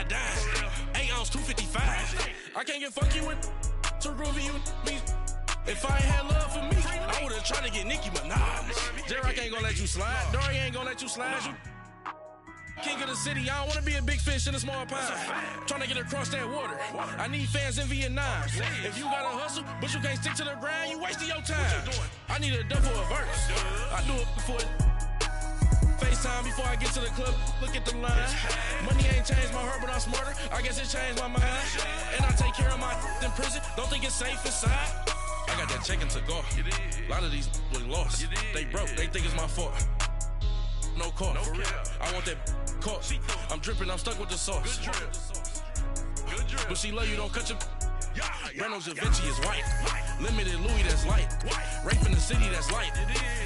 my dime. 8 ounce, 255. I can't get fuck you with too groovy you me. If I ain't had love for me, I would've tried to get Nicki Minaj. J-Rock ain't gonna let you slide. Dory ain't gonna let you slide. You king of the city, I don't wanna be a big fish in a small pond. Trying to get across that water. I need fans in Vietnam. If you gotta hustle, but you can't stick to the grind, you wasting your time. I need a double a verse. I do it before FaceTime before I get to the club. Look at the line. Money ain't changed my heart, but I'm smarter. I guess it changed my mind. And I take care of my in prison. Don't think it's safe inside. I got that chicken to go. A lot of these was lost. They broke. They think it's my fault. No call. For real. I want that caught. I'm dripping. I'm stuck with the sauce. But she love you. Don't cut your. Breno Javinci is white. Limited Louis, that's light. Rape in the city, that's light.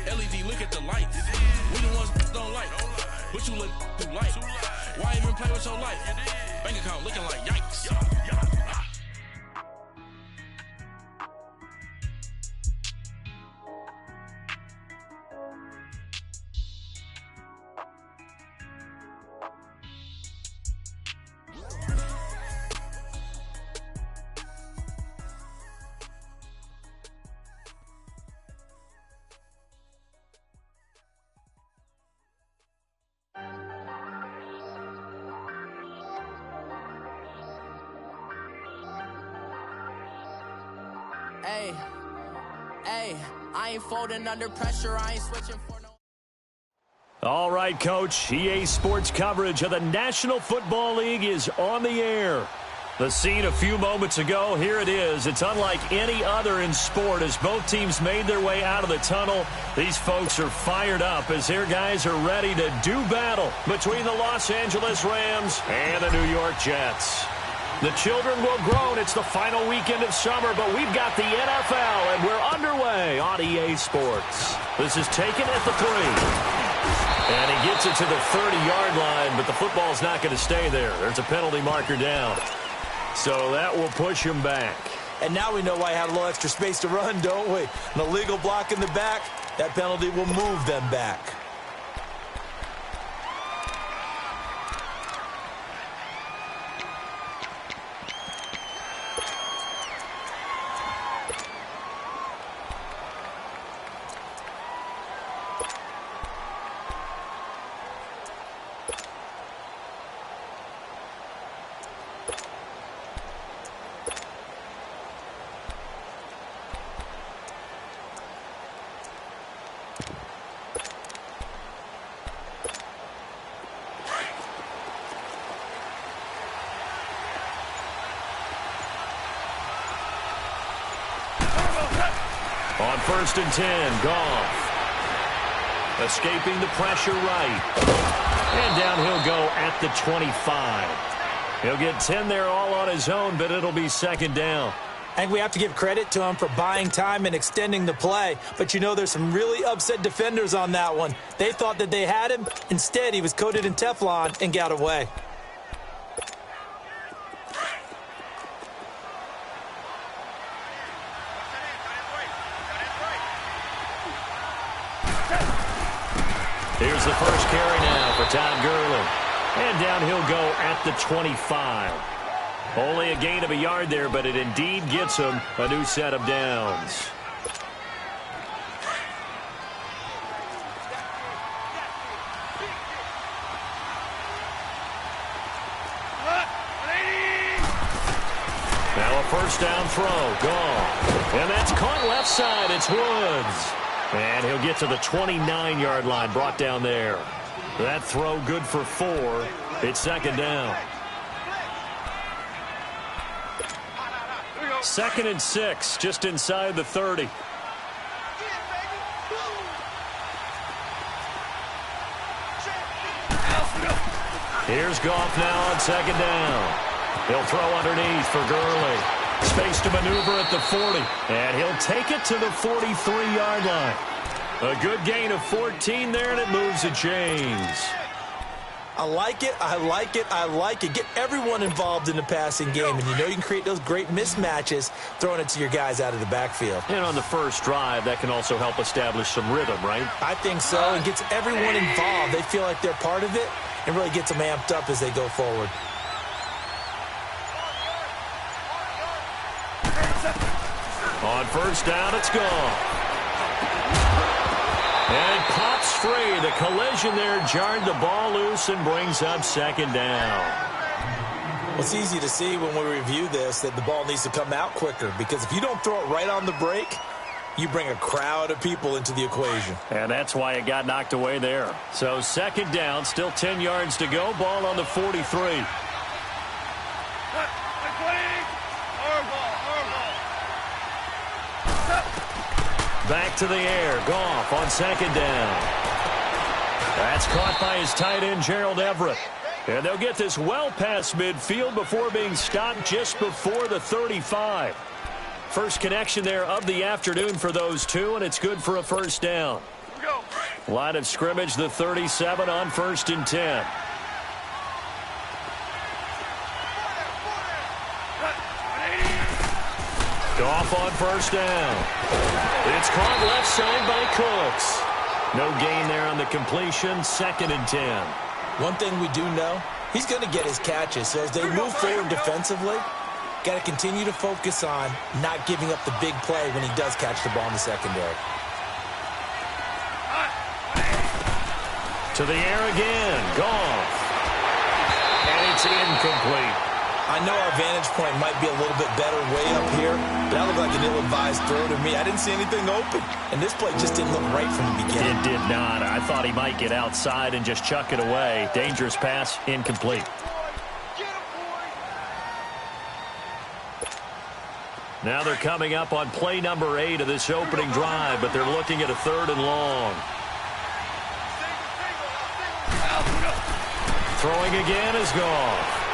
LED, look at the light. We the ones don't like. But you look too light. Why even play with your life? Bank account looking like yikes. Hey, I ain't folding under pressure, I ain't switching for no... All right, Coach, EA Sports coverage of the National Football League is on the air. The scene a few moments ago, here it is. It's unlike any other in sport as both teams made their way out of the tunnel. These folks are fired up as their guys are ready to do battle between the Los Angeles Rams and the New York Jets. The children will groan. It's the final weekend of summer, but we've got the NFL, and we're underway on EA Sports. This is taken at the 3. And he gets it to the 30-yard line, but the football's not going to stay there. There's a penalty marker down. So that will push him back. And now we know why I had a little extra space to run, don't we? An illegal block in the back, that penalty will move them back. On 1st and 10, Goff. Escaping the pressure right. And down he'll go at the 25. He'll get 10 there all on his own, but it'll be 2nd down. I think we have to give credit to him for buying time and extending the play. But you know there's some really upset defenders on that one. They thought that they had him. Instead, he was coated in Teflon and got away. Here's the first carry now for Todd Gurley. And down he'll go at the 25. Only a gain of a yard there, but it indeed gets him a new set of downs. Now a first down throw. Goff. And that's caught left side. It's Woods. And he'll get to the 29-yard line, brought down there. That throw good for 4. It's 2nd down. 2nd and 6, just inside the 30. Here's Goff now on 2nd down. He'll throw underneath for Gurley. Space to maneuver at the 40. And he'll take it to the 43-yard line. A good gain of 14 there, and it moves the chains. I like it, I like it, I like it. Get everyone involved in the passing game, and you know you can create those great mismatches throwing it to your guys out of the backfield. And on the first drive, that can also help establish some rhythm, right? I think so, and gets everyone involved. They feel like they're part of it, and really gets them amped up as they go forward. On first down, it's gone. And it pops free. The collision there jarred the ball loose and brings up second down. Well, it's easy to see when we review this that the ball needs to come out quicker, because if you don't throw it right on the break, you bring a crowd of people into the equation. And that's why it got knocked away there. So second down, still 10 yards to go. Ball on the 43. Back to the air. Goff on second down. That's caught by his tight end, Gerald Everett. And they'll get this well past midfield before being stopped just before the 35. First connection there of the afternoon for those two, and it's good for a first down. Line of scrimmage, the 37 on 1st and 10. Goff on first down. It's caught left side by Cooks. No gain there on the completion, 2nd and 10. One thing we do know, he's going to get his catches. So as they move forward defensively, got to continue to focus on not giving up the big play when he does catch the ball in the secondary. To the air again. Goff. And it's incomplete. I know our vantage point might be a little bit better way up here, but that looked like an ill-advised throw to me. I didn't see anything open, and this play just didn't look right from the beginning. It did not. I thought he might get outside and just chuck it away. Dangerous pass, incomplete. Now they're coming up on play number 8 of this opening drive, but they're looking at a 3rd and long. Throwing again is Goff.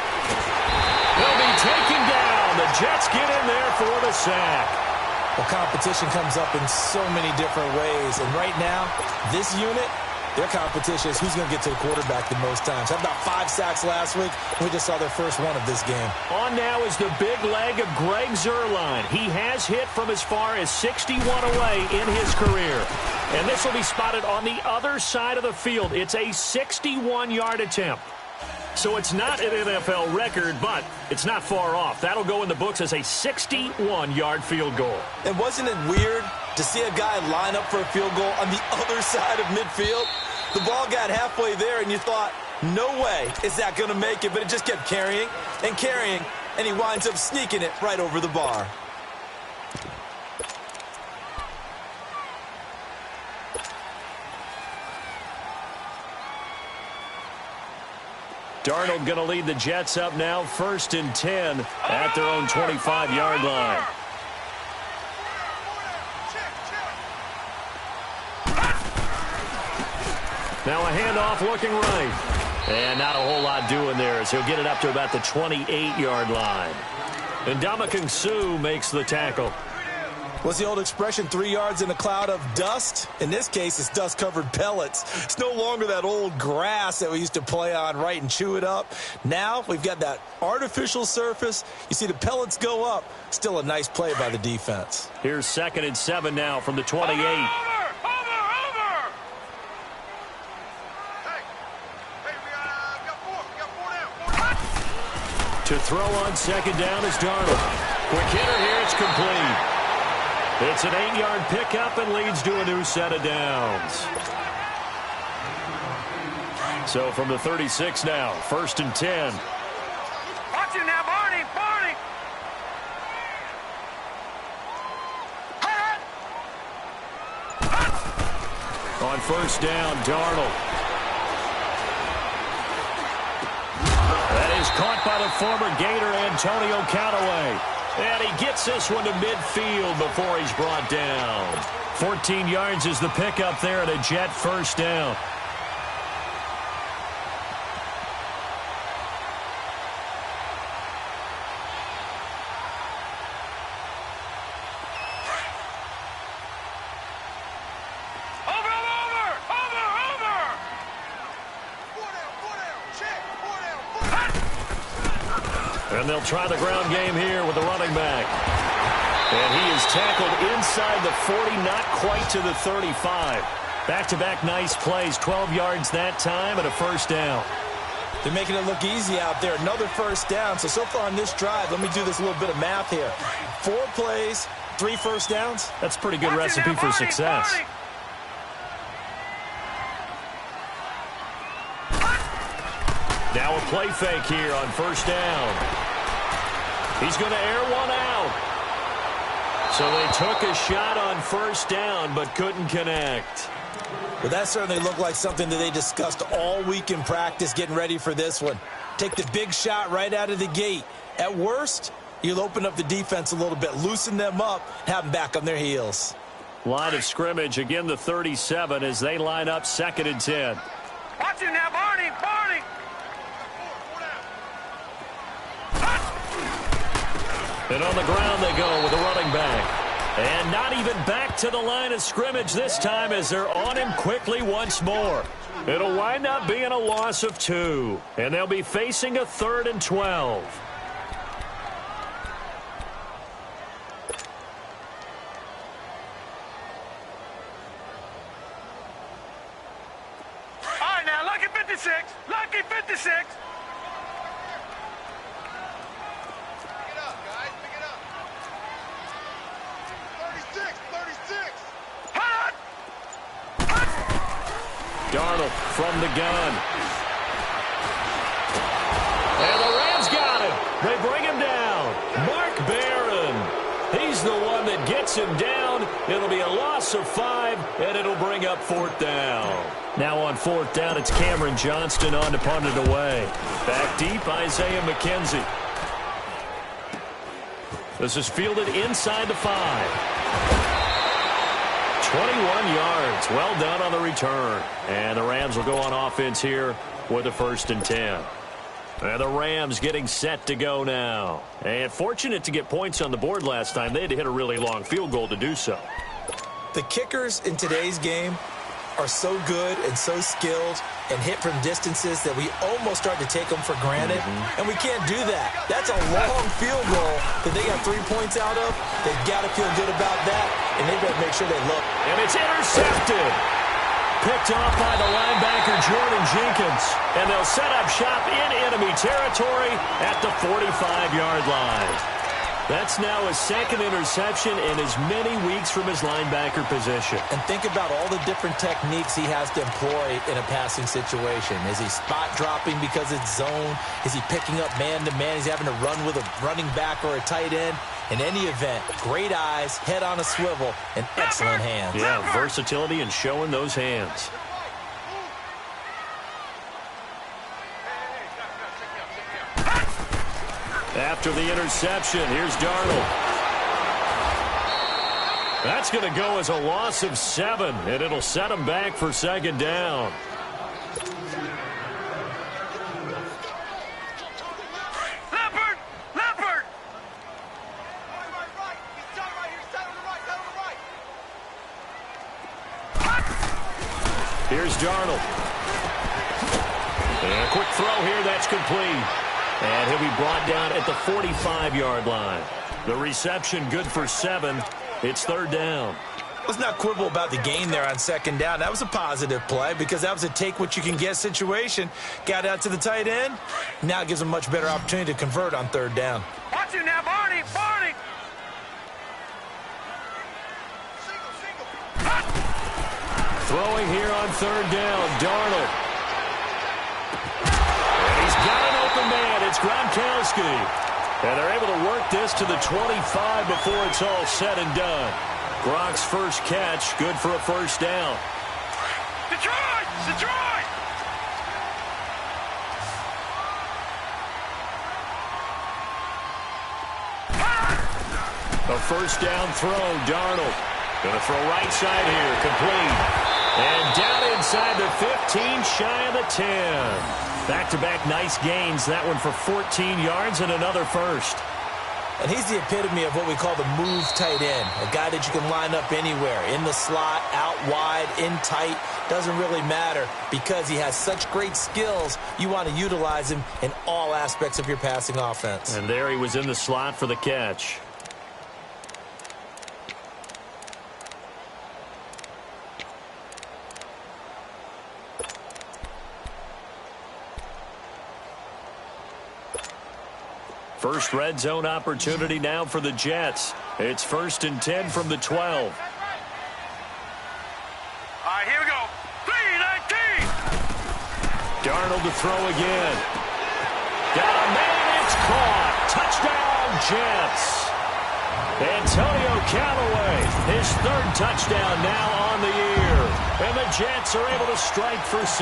They'll be taken down. The Jets get in there for the sack. Well, competition comes up in so many different ways, and right now, this unit, their competition is who's going to get to the quarterback the most times. Had about 5 sacks last week. We just saw their first one of this game. On now is the big leg of Greg Zuerlein. He has hit from as far as 61 away in his career. And this will be spotted on the other side of the field. It's a 61-yard attempt. So it's not an NFL record, but it's not far off. That'll go in the books as a 61-yard field goal. And wasn't it weird to see a guy line up for a field goal on the other side of midfield? The ball got halfway there, and you thought, no way is that going to make it, but it just kept carrying, and he winds up sneaking it right over the bar. Darnold going to lead the Jets up now, 1st and 10 at their own 25-yard line. Now a handoff looking right. And not a whole lot doing there as he'll get it up to about the 28-yard line. And Ndamukong Suh makes the tackle. What's the old expression, 3 yards in a cloud of dust? In this case, it's dust-covered pellets. It's no longer that old grass that we used to play on, right, and chew it up. Now we've got that artificial surface. You see the pellets go up. Still a nice play by the defense. Here's 2nd and 7 now from the 28. To throw on 2nd down is Darnold. Quick hitter here, it's complete. It's an 8-yard pickup and leads to a new set of downs. So from the 36 now, 1st and 10. Watch him now, Barney! On 1st down, Darnold. That is caught by the former Gator, Antonio Callaway. And he gets this one to midfield before he's brought down. 14 yards is the pickup there at a Jet 1st down. And they'll try the ground game here with the running back. And he is tackled inside the 40, not quite to the 35. Back-to-back nice plays, 12 yards that time and a 1st down. They're making it look easy out there. Another first down. So far on this drive, let me do this little bit of math here. 4 plays, 3 first downs. That's a pretty good recipe for success. Now a play fake here on first down. He's going to air one out. So they took a shot on first down but couldn't connect. Well, that certainly looked like something that they discussed all week in practice getting ready for this one. Take the big shot right out of the gate. At worst, you'll open up the defense a little bit, loosen them up, have them back on their heels. Line of scrimmage, again the 37 as they line up 2nd and 10. Watch him now, Barney. Barney. And on the ground they go with a running back. And not even back to the line of scrimmage this time as they're on him quickly once more. It'll wind up being a loss of 2. And they'll be facing a 3rd and 12. All right, now, lucky 56. Lucky 56. Darnold from the gun. And the Rams got him. They bring him down. Mark Barron. He's the one that gets him down. It'll be a loss of 5, and it'll bring up 4th down. Now on 4th down, it's Cameron Johnston on to punt it away. Back deep, Isaiah McKenzie. This is fielded inside the 5. 21 yards. Well done on the return. And the Rams will go on offense here with a 1st and 10. And the Rams getting set to go now. And fortunate to get points on the board last time. They had to hit a really long field goal to do so. The kickers in today's game are so good and so skilled and hit from distances that we almost start to take them for granted. And we can't do that. That's a long field goal that they got 3 points out of. They've got to feel good about that, and they better make sure they look. And it's intercepted. Picked off by the linebacker Jordan Jenkins. And they'll set up shop in enemy territory at the 45-yard line. That's now his 2nd interception in as many weeks from his linebacker position. And think about all the different techniques he has to employ in a passing situation. Is he spot dropping because it's zone? Is he picking up man-to-man? He's having to run with a running back or a tight end. In any event, great eyes, head on a swivel, and excellent hands. Yeah, versatility and showing those hands. After the interception, here's Darnold. That's going to go as a loss of 7, and it'll set him back for 2nd down. Leopard! Leopard! Here's Darnold. And a quick throw here, that's complete. And he'll be brought down at the 45-yard line. The reception good for 7. It's 3rd down. Let's not quibble about the gain there on 2nd down. That was a positive play because that was a take-what-you-can-get situation. Got out to the tight end. Now it gives them a much better opportunity to convert on 3rd down. Watch him now, Barney. Barney. Throwing here on 3rd down, Darnold. And he's got an open man. It's Gronkowski. And they're able to work this to the 25 before it's all said and done. Gronk's first catch, good for a 1st down. Detroit! Detroit! A 1st down throw, Darnold. Going to throw right side here, complete. And down inside the 15, shy of the 10. Back-to-back nice gains. That one for 14 yards and another 1st. And he's the epitome of what we call the move tight end. A guy that you can line up anywhere. In the slot, out wide, in tight. Doesn't really matter because he has such great skills. You want to utilize him in all aspects of your passing offense. And there he was in the slot for the catch. First red zone opportunity now for the Jets. It's 1st and 10 from the 12. All right, here we go. 3-19. Darnold to throw again. Got a man, it's caught. Touchdown, Jets. Antonio Callaway, his 3rd touchdown now on the year. And the Jets are able to strike for 6.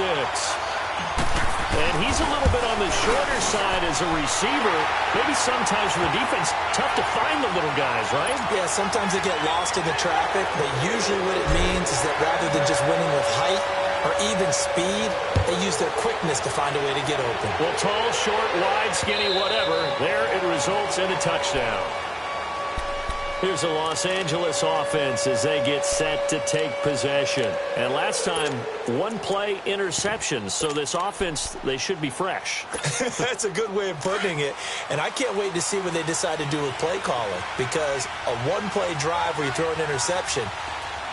And he's a little bit on the shorter side as a receiver. Maybe sometimes for the defense, tough to find the little guys, right? Yeah, sometimes they get lost in the traffic, but usually what it means is that rather than just winning with height or even speed, they use their quickness to find a way to get open. Well, tall, short, wide, skinny, whatever, there it results in a touchdown. Here's a Los Angeles offense as they get set to take possession. And last time, 1-play interceptions. So this offense, they should be fresh. That's a good way of putting it. And I can't wait to see what they decide to do with play calling. Because a 1-play drive where you throw an interception,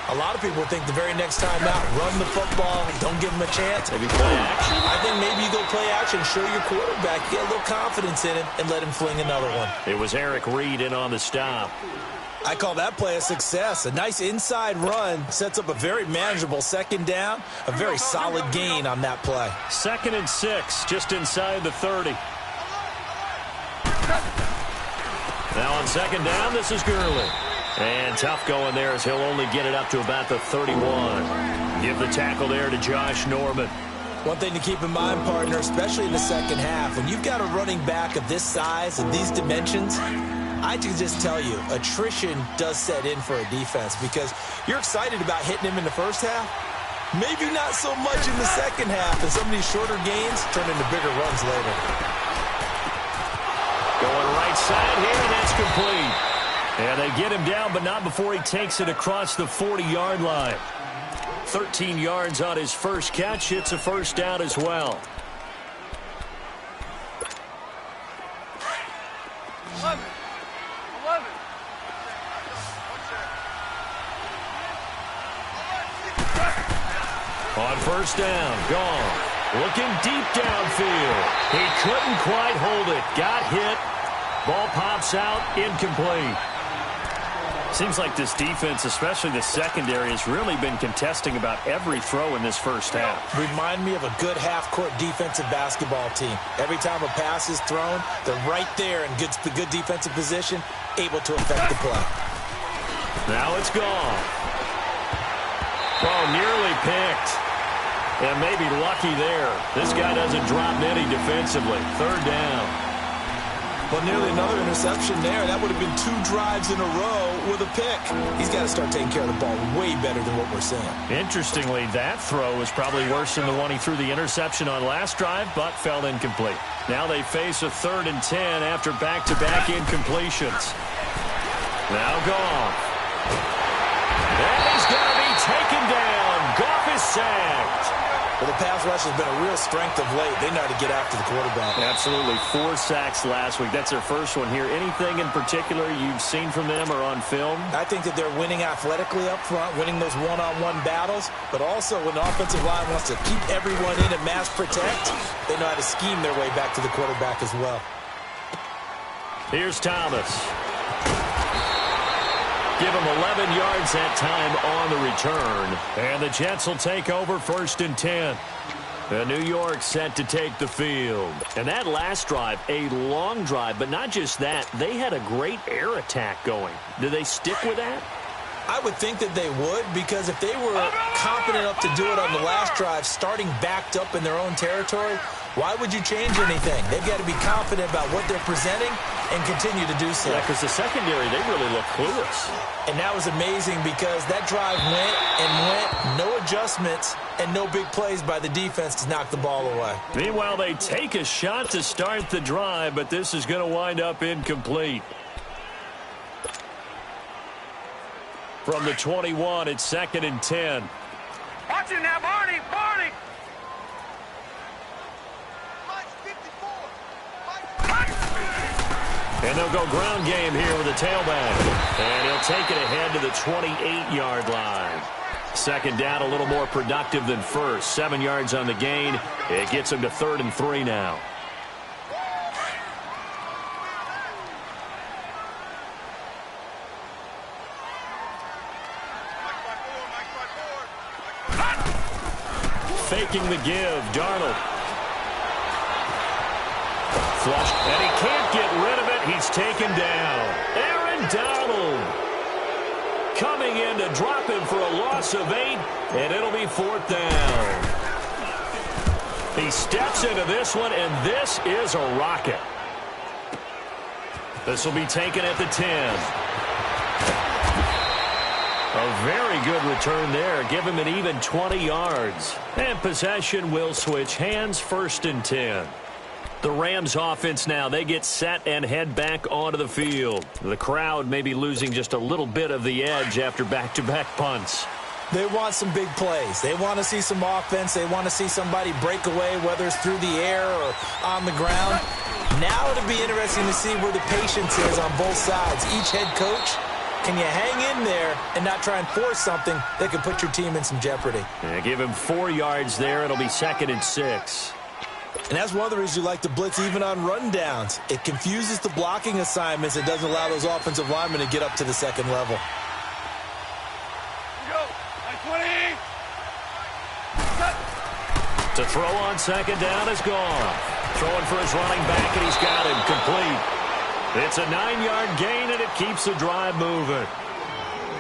a lot of people think the very next time out, run the football, don't give them a chance. Maybe play action. I think maybe you go play action, show your quarterback, get a little confidence in him, and let him fling another one. It was Eric Reed in on the stop. I call that play a success. A nice inside run sets up a very manageable 2nd down, a very solid gain on that play. 2nd and 6, just inside the 30. Now on 2nd down, this is Gurley. And tough going there as he'll only get it up to about the 31. Give the tackle there to Josh Norman. One thing to keep in mind, partner, especially in the 2nd half, when you've got a running back of this size and these dimensions, I can just tell you, attrition does set in for a defense because you're excited about hitting him in the 1st half. Maybe not so much in the 2nd half, and some of these shorter gains turn into bigger runs later. Going right side here, and that's complete. And they get him down, but not before he takes it across the 40-yard line. 13 yards on his first catch. It's a 1st down as well. 11. On 1st down, gone. Looking deep downfield. He couldn't quite hold it. Got hit. Ball pops out, incomplete. Seems like this defense, especially the secondary, has really been contesting about every throw in this 1st half. Remind me of a good half-court defensive basketball team. Every time a pass is thrown, they're right there in good defensive position, able to affect the play. Now it's gone. Oh, nearly picked. And maybe lucky there. This guy doesn't drop many defensively. 3rd down. Well, nearly another interception there. That would have been 2 drives in a row with a pick. He's got to start taking care of the ball way better than what we're seeing. Interestingly, that throw was probably worse than the one he threw the interception on last drive, but fell incomplete. Now they face a 3rd and 10 after back-to-back incompletions. Now Goff. And he's going to be taken down. Goff is sacked. Well, the pass rush has been a real strength of late. They know how to get after the quarterback. Absolutely. 4 sacks last week. That's their first one here. Anything in particular you've seen from them or on film? I think that they're winning athletically up front, winning those one-on-one battles, but also when the offensive line wants to keep everyone in and mass protect, they know how to scheme their way back to the quarterback as well. Here's Thomas. Give him 11 yards that time on the return. And the Jets will take over 1st and 10. New York set to take the field. And that last drive, a long drive, but not just that. They had a great air attack going. Do they stick with that? I would think that they would, because if they were confident enough to do it on the last drive, starting backed up in their own territory, why would you change anything? They've got to be confident about what they're presenting and continue to do so. Yeah, because the secondary, they really look clueless. And that was amazing because that drive went and went, no adjustments, and no big plays by the defense to knock the ball away. Meanwhile, they take a shot to start the drive, but this is going to wind up incomplete. From the 21, it's 2nd and 10. Watch it now, Barney! Barney! And they'll go ground game here with a tailback. And he'll take it ahead to the 28-yard line. 2nd down, a little more productive than first. 7 yards on the gain. It gets him to 3rd and 3 now. faking the give. Darnold. Flush, and he can't get rid of it. He's taken down. Aaron Donald coming in to drop him for a loss of 8, and it'll be 4th down. He steps into this one, and this is a rocket. This will be taken at the 10. A very good return there. Give him an even 20 yards. And possession will switch hands, 1st and 10. The Rams offense now, they get set and head back onto the field. The crowd may be losing just a little bit of the edge after back-to-back punts. They want some big plays. They want to see some offense. They want to see somebody break away, whether it's through the air or on the ground. Now it'll be interesting to see where the patience is on both sides. Each head coach, can you hang in there and not try and force something that could put your team in some jeopardy? Yeah, give him 4 yards there. It'll be 2nd and 6. And that's one of the reasons you like to blitz even on rundowns. It confuses the blocking assignments. It doesn't allow those offensive linemen to get up to the second level. To throw on 2nd down is gone. Throwing for his running back, and he's got him complete. It's a 9-yard gain, and it keeps the drive moving.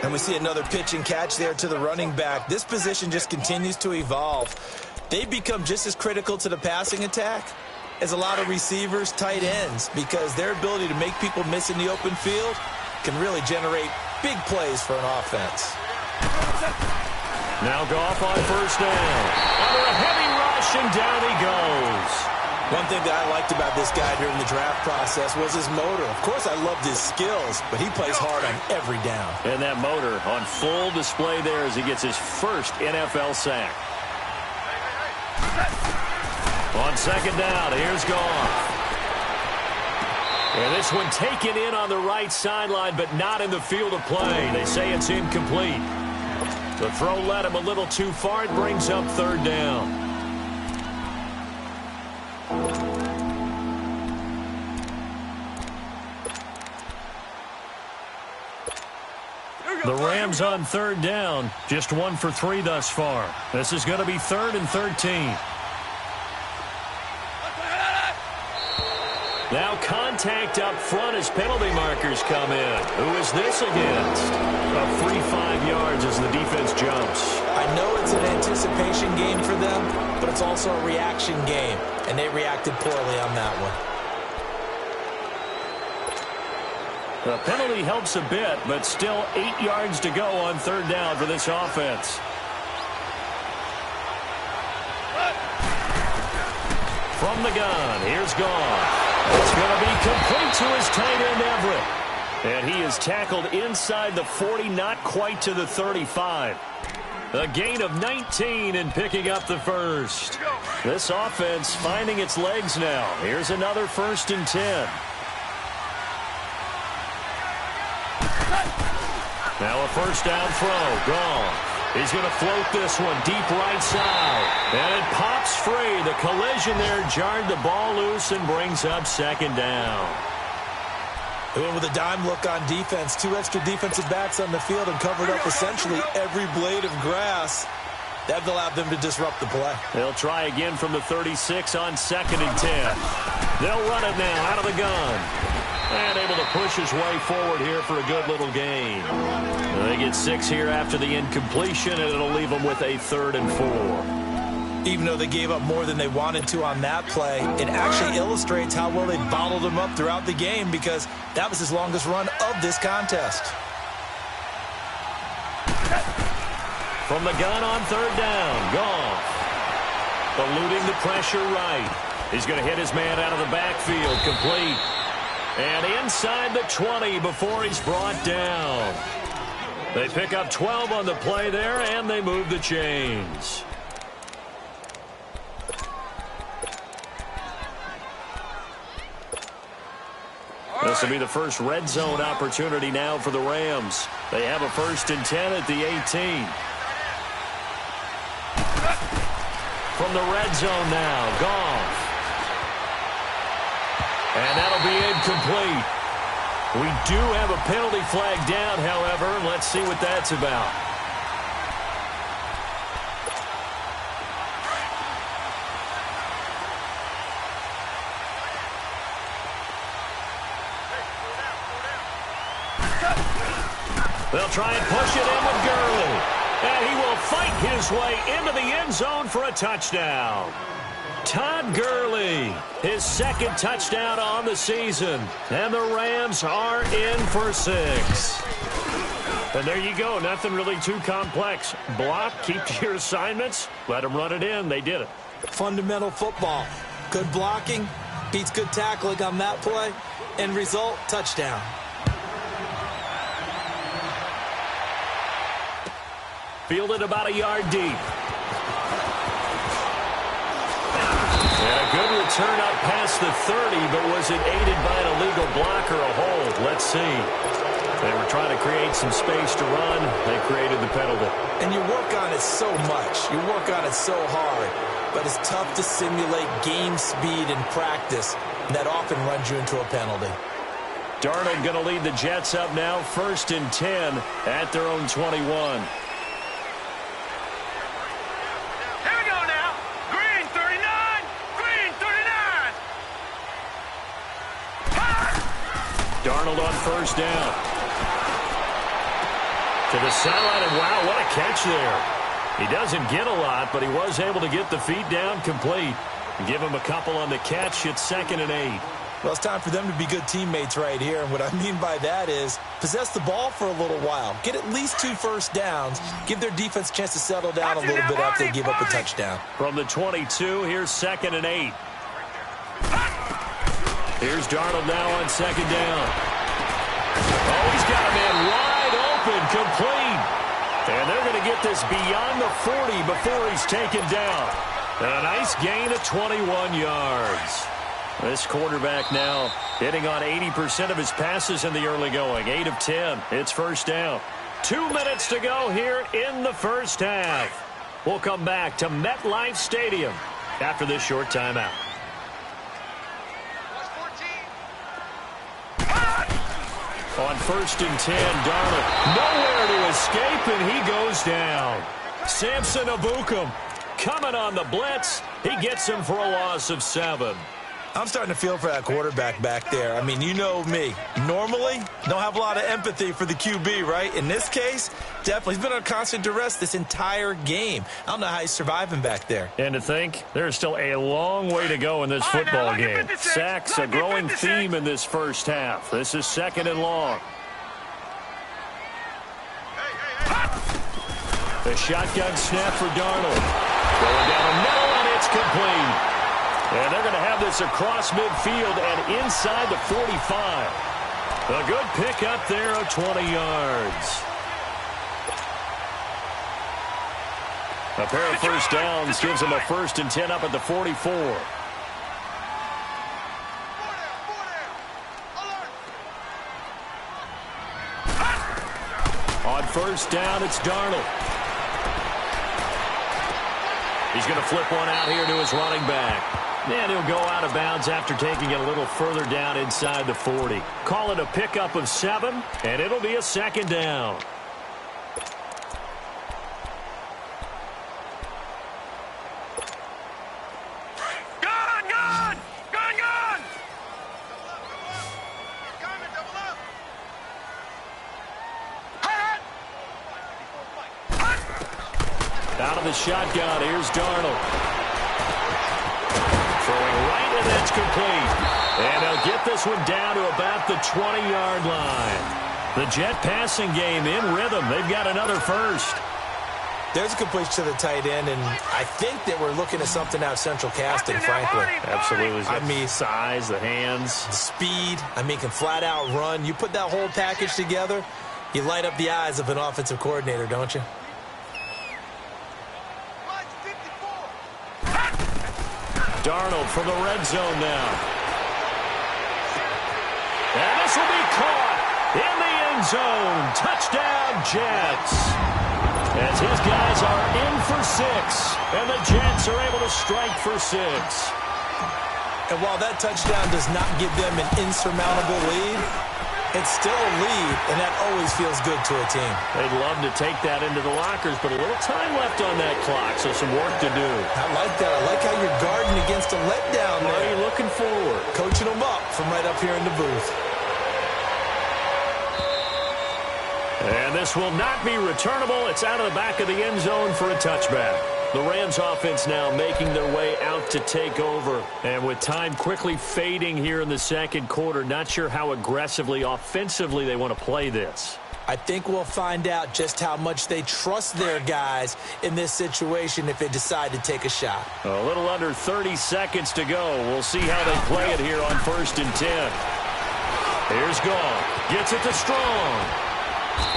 And we see another pitch and catch there to the running back. This position just continues to evolve. They've become just as critical to the passing attack as a lot of receivers, tight ends, because their ability to make people miss in the open field can really generate big plays for an offense. Now Goff on 1st down. Under a heavy rush, and down he goes. One thing that I liked about this guy during the draft process was his motor. Of course, I loved his skills, but he plays hard on every down. And that motor on full display there as he gets his first NFL sack. On 2nd down, here's Goff. And this one taken in on the right sideline, but not in the field of play. They say it's incomplete. The throw led him a little too far. It brings up 3rd down. The Rams on 3rd down. Just 1 for 3 thus far. This is going to be 3rd and 13. Now contact up front as penalty markers come in. Who is this against? A free 5 yards as the defense jumps. I know it's an anticipation game for them, but it's also a reaction game, and they reacted poorly on that one. The penalty helps a bit, but still 8 yards to go on 3rd down for this offense. From the gun, here's Goff. It's going to be complete to his tight end, Everett. And he is tackled inside the 40, not quite to the 35. A gain of 19 and picking up the first. This offense finding its legs now. Here's another 1st and 10. Now a 1st down throw. Goff. He's going to float this one deep right side. And it pops free. The collision there jarred the ball loose and brings up 2nd down. They went with a dime look on defense. 2 extra defensive backs on the field and covered up essentially every blade of grass. That allowed them to disrupt the play. They'll try again from the 36 on 2nd and 10. They'll run it now out of the gun. And able to push his way forward here for a good little gain. They get 6 here after the incompletion, and it'll leave them with a 3rd and 4. Even though they gave up more than they wanted to on that play, it actually illustrates how well they bottled them up throughout the game, because that was his longest run of this contest. From the gun on 3rd down, Goff. Eluding the pressure right. He's going to hit his man out of the backfield, complete. And inside the 20 before he's brought down. They pick up 12 on the play there, and they move the chains. This will be the first red zone opportunity now for the Rams. They have a 1st and 10 at the 18. From the red zone now, Goff. And that'll be incomplete. We do have a penalty flag down, however. Let's see what that's about. They'll try and push it in with Gurley. And he will fight his way into the end zone for a touchdown. Todd Gurley, his second touchdown on the season. And the Rams are in for 6. And there you go. Nothing really too complex. Block, keep to your assignments, let them run it in. They did it. Fundamental football. Good blocking, beats good tackling on that play. End result, touchdown. Fielded about a yard deep. And a good return up past the 30, but was it aided by an illegal block or a hold? Let's see. They were trying to create some space to run. They created the penalty. And you work on it so much. You work on it so hard. But it's tough to simulate game speed in practice. And that often runs you into a penalty. Darnold going to lead the Jets up now. 1st and 10 at their own 21. Darnold on 1st down. To the sideline, and wow, what a catch there. He doesn't get a lot, but he was able to get the feet down complete. Give him a couple on the catch. It's 2nd and 8. Well, it's time for them to be good teammates right here. And what I mean by that is possess the ball for a little while. Get at least 2 first downs. Give their defense a chance to settle down a little bit after they give up a touchdown. From the 22, here's 2nd and 8. Here's Darnold now on 2nd down. Oh, he's got a man wide open, complete. And they're going to get this beyond the 40 before he's taken down. And a nice gain of 21 yards. This quarterback now hitting on 80% of his passes in the early going. 8 of 10. It's 1st down. 2 minutes to go here in the first half. We'll come back to MetLife Stadium after this short timeout. On 1st and 10, Darnold nowhere to escape, and he goes down. Samson Ebukam coming on the blitz. He gets him for a loss of 7. I'm starting to feel for that quarterback back there. I mean, you know me. Normally, don't have a lot of empathy for the QB, right? In this case, definitely. He's been on constant duress this entire game. I don't know how he's surviving back there. And to think, there's still a long way to go in this football game. Sacks, a growing theme in this first half. This is 2nd and long. The shotgun snap for Darnold. Going down the middle, and it's complete. And they're going to have this across midfield and inside the 45. A good pickup there of 20 yards. A pair of first downs gives them a 1st and 10 up at the 44. On 1st down, it's Darnold. He's going to flip one out here to his running back. And he'll go out of bounds after taking it a little further down inside the 40. Call it a pickup of 7, and it'll be a 2nd down. Out of the shotgun, here's Darnold. Throwing right, and that's complete. And they'll get this one down to about the 20-yard line. The Jet passing game in rhythm. They've got another first. There's a completion to the tight end, and I think that we're looking at something out of central casting, frankly. Absolutely. I mean, size, the hands. Speed. I mean, can flat out run. You put that whole package together, you light up the eyes of an offensive coordinator, don't you? Darnold from the red zone now. And this will be caught in the end zone. Touchdown, Jets. As his guys are in for 6, and the Jets are able to strike for 6. And while that touchdown does not give them an insurmountable lead, it's still a lead, and that always feels good to a team. They'd love to take that into the lockers, but a little time left on that clock, so some work to do. I like that. I like how you're guarding against a letdown there. Are you looking forward? Coaching them up from right up here in the booth. And this will not be returnable. It's out of the back of the end zone for a touchback. The Rams offense now making their way out to take over. And with time quickly fading here in the second quarter, not sure how aggressively, offensively they want to play this. I think we'll find out just how much they trust their guys in this situation if they decide to take a shot. A little under 30 seconds to go. We'll see how they play it here on 1st and 10. Here's Goff. Gets it to Strong.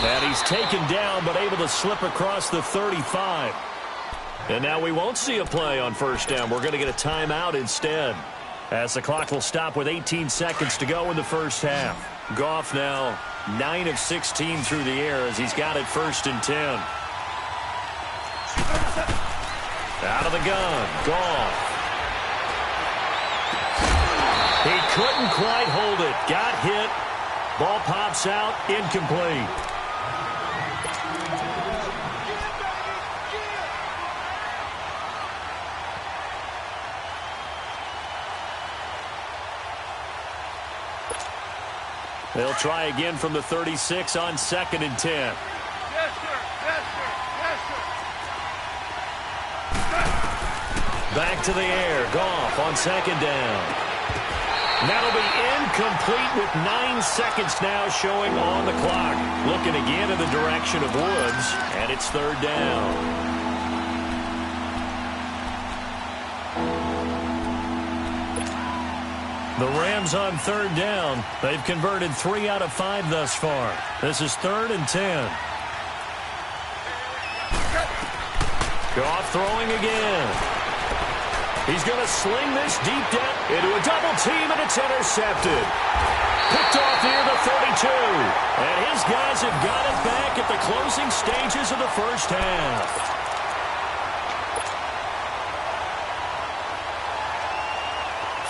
And he's taken down but able to slip across the 35. And now we won't see a play on 1st down. We're going to get a timeout instead, as the clock will stop with 18 seconds to go in the first half. Goff now 9 of 16 through the air as he's got it 1st and 10. Out of the gun, Goff. He couldn't quite hold it. Got hit. Ball pops out, incomplete. They'll try again from the 36 on 2nd and 10. Yes, sir. Yes, sir. Yes, sir. Back to the air. Goff on 2nd down. That'll be incomplete with 9 seconds now showing on the clock. Looking again in the direction of Woods, and it's 3rd down. The Rams on 3rd down. They've converted 3 out of 5 thus far. This is 3rd and 10. Goff throwing again. He's going to sling this deep down into a double team, and it's intercepted. Picked off near the 32. And his guys have got it back at the closing stages of the first half.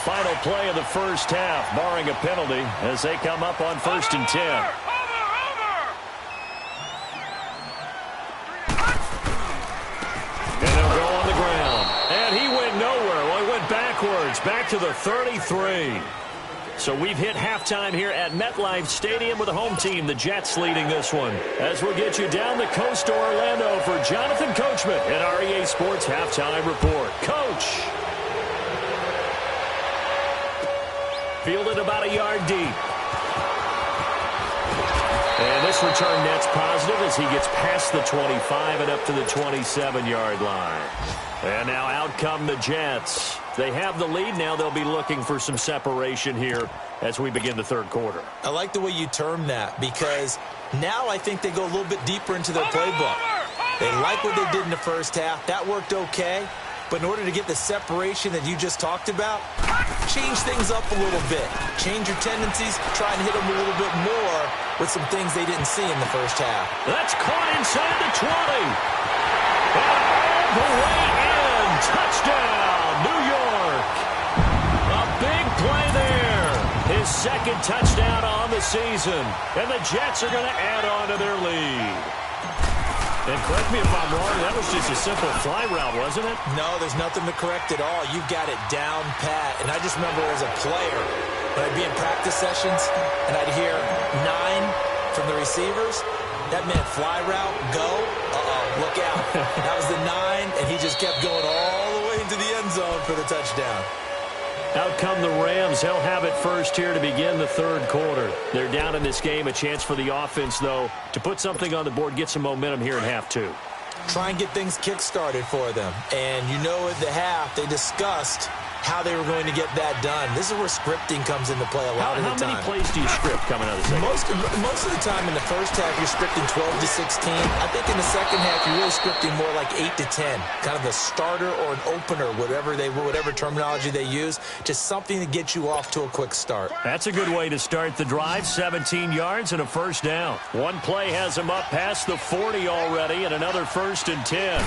Final play of the first half, barring a penalty, as they come up on 1st and 10. And they'll go on the ground. And he went nowhere. Well, he went backwards, back to the 33. So we've hit halftime here at MetLife Stadium with the home team, the Jets, leading this one. As we'll get you down the coast to Orlando for Jonathan Coachman at our EA Sports Halftime Report. Coach. Fielded about a yard deep. And this return net's positive as he gets past the 25 and up to the 27-yard line. And now out come the Jets. They have the lead. Now they'll be looking for some separation here as we begin the third quarter. I like the way you term that, because now I think they go a little bit deeper into their playbook. They like what they did in the first half. That worked okay. But in order to get the separation that you just talked about, change things up a little bit. Change your tendencies, try and hit them a little bit more with some things they didn't see in the first half. That's caught inside the 20. And all the way in. Touchdown, New York. A big play there. His second touchdown on the season. And the Jets are going to add on to their lead. And correct me if I'm wrong, that was just a simple fly route, wasn't it? No, there's nothing to correct at all. You've got it down pat. And I just remember as a player, when I'd be in practice sessions and I'd hear 9 from the receivers, that meant fly route, go, look out. That was the 9, and he just kept going all the way into the end zone for the touchdown. Out come the Rams. They'll have it first here to begin the third quarter. They're down in this game. A chance for the offense, though, to put something on the board, get some momentum here in half two. Try and get things kick-started for them. And you know at the half, they discussed how they were going to get that done. This is where scripting comes into play a lot of the time. How many plays do you script coming out of the second? Most of the time in the first half, you're scripting 12 to 16. I think in the second half, you're really scripting more like 8 to 10. Kind of a starter or an opener, whatever terminology they use. Just something to get you off to a quick start. That's a good way to start the drive. 17 yards and a first down. One play has them up past the 40 already, and another 1st and 10.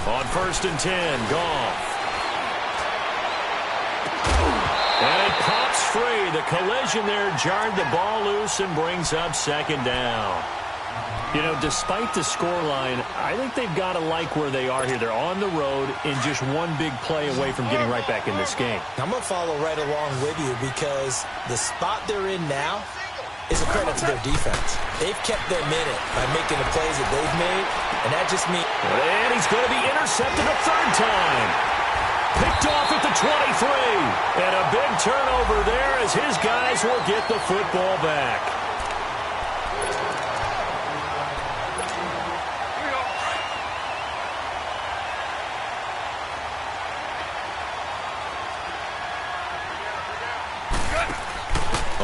On 1st and 10, Goff. And it pops free. The collision there jarred the ball loose and brings up second down. You know, despite the scoreline, I think they've got to like where they are here. They're on the road and just one big play away from getting right back in this game. I'm going to follow right along with you because the spot they're in now, is a credit to their defense. They've kept them in it by making the plays that they've made, and that just means... And he's going to be intercepted a third time. Picked off at the 23. And a big turnover there as his guys will get the football back.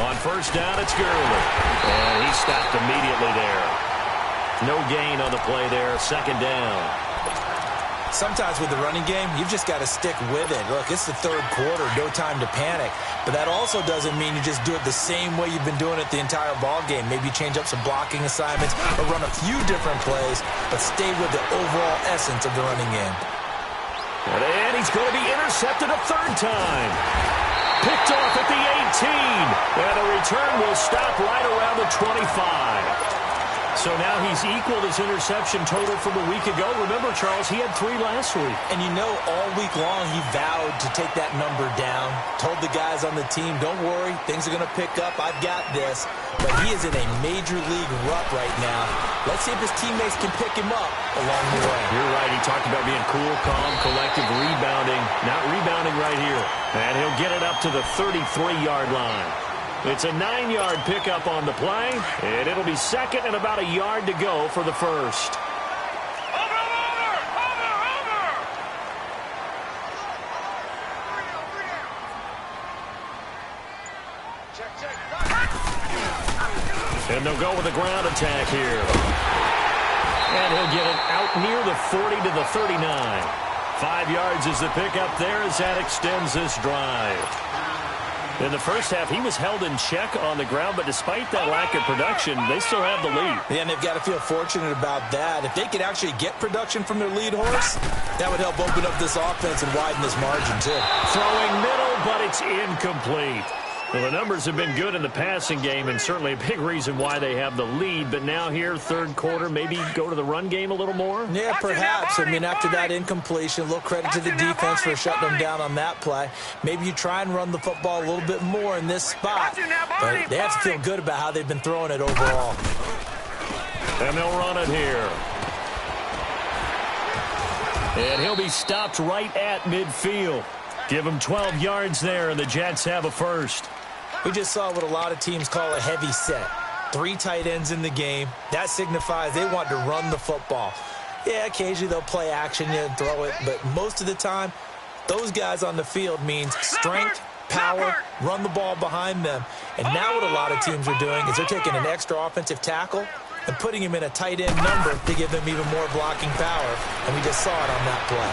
On first down, it's Gurley. And he stopped immediately there. No gain on the play there. Second down. Sometimes with the running game, you've just got to stick with it. Look, it's the third quarter, no time to panic. But that also doesn't mean you just do it the same way you've been doing it the entire ball game. Maybe change up some blocking assignments or run a few different plays, but stay with the overall essence of the running game. And he's going to be intercepted a third time. Picked off at the 18. And a return will stop right around the 25. So now he's equaled his interception total from a week ago. Remember, Charles, he had 3 last week. And you know, all week long he vowed to take that number down. Told the guys on the team, don't worry, things are going to pick up. I've got this. But he is in a major league rut right now. Let's see if his teammates can pick him up along the way. You're right. He talked about being cool, calm, collective, rebounding. Not rebounding right here. And he'll get it up to the 33-yard line. It's a 9-yard pickup on the play, and it'll be second and about a yard to go for the first. And they'll go with a ground attack here. And he'll get it out near the 40 to the 39. 5 yards is the pickup there as that extends this drive. In the first half, he was held in check on the ground, but despite that lack of production, they still have the lead. Yeah, and they've got to feel fortunate about that. If they could actually get production from their lead horse, that would help open up this offense and widen this margin, too. Throwing middle, but it's incomplete. Well, the numbers have been good in the passing game, and certainly a big reason why they have the lead. But now here, third quarter, maybe go to the run game a little more? Yeah, perhaps. I mean, after that incompletion, a little credit to the defense for shutting them down on that play. Maybe you try and run the football a little bit more in this spot. But they have to feel good about how they've been throwing it overall. And they'll run it here. And he'll be stopped right at midfield. Give him 12 yards there, and the Jets have a first. We just saw what a lot of teams call a heavy set. 3 tight ends in the game. That signifies they want to run the football. Yeah, occasionally they'll play action and throw it, but most of the time, those guys on the field means strength, power, run the ball behind them. And now what a lot of teams are doing is they're taking an extra offensive tackle and putting him in a tight end number to give them even more blocking power. And we just saw it on that play.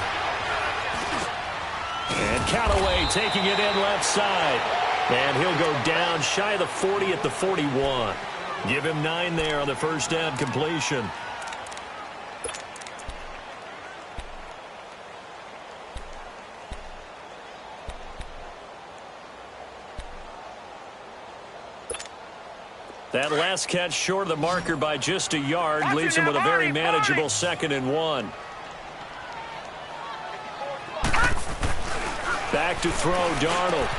And Callaway taking it in left side. And he'll go down shy of the 40 at the 41. Give him 9 there on the first down completion. That last catch short of the marker by just a yard leaves him with a very manageable 2nd and 1. Back to throw, Darnold.